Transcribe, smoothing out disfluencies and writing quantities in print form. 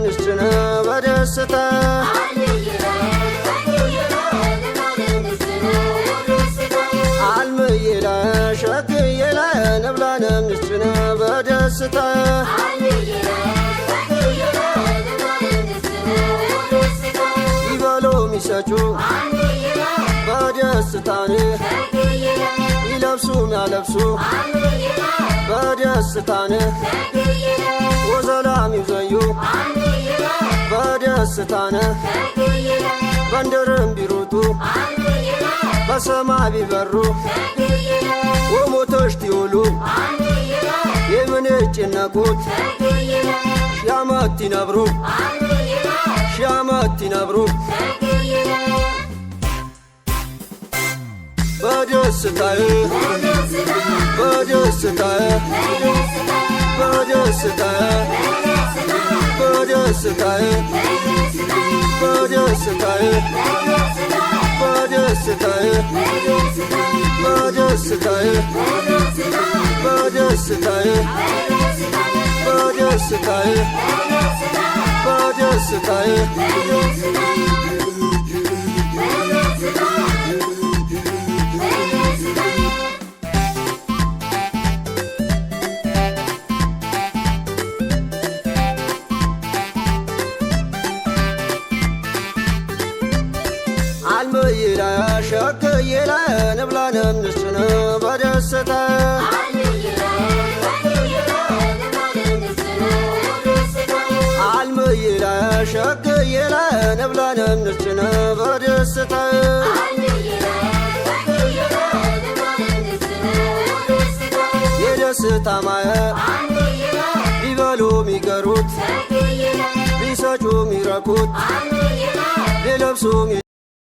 ንስጭነ በደስታ አልምይለ ሸግይለ ንብላነ ንስጭነ በደስታ ይበሉ ሚሰጩ በደስታን ይለብሱ ሚያለብሱ በደስታን ወዘላም ይዘዩ በደስታን በንደርም ቢሮጡ በሰማይ ቢበሩ ወሞቶች ቲውሉ የምንጭነቁት ሺዓመት ይነብሩ ሺዓመት ይነብሩ በደስታዬ በደስታዬ በደስታዬ በደስታዬ በደስታዬ በደስታዬ በደስታዬ በደስታዬ በደስታዬ በደስታዬ አልምይለ ሸግይለ ንብላነ ንስጭነ በደስታ አልምይለ ሸግይለ ንብላነ ንስጭነ በደስታ የደስታ ማየ ቢበሉ ሚገሩት ቢሰጩ ሚረኩት ቢለብሱ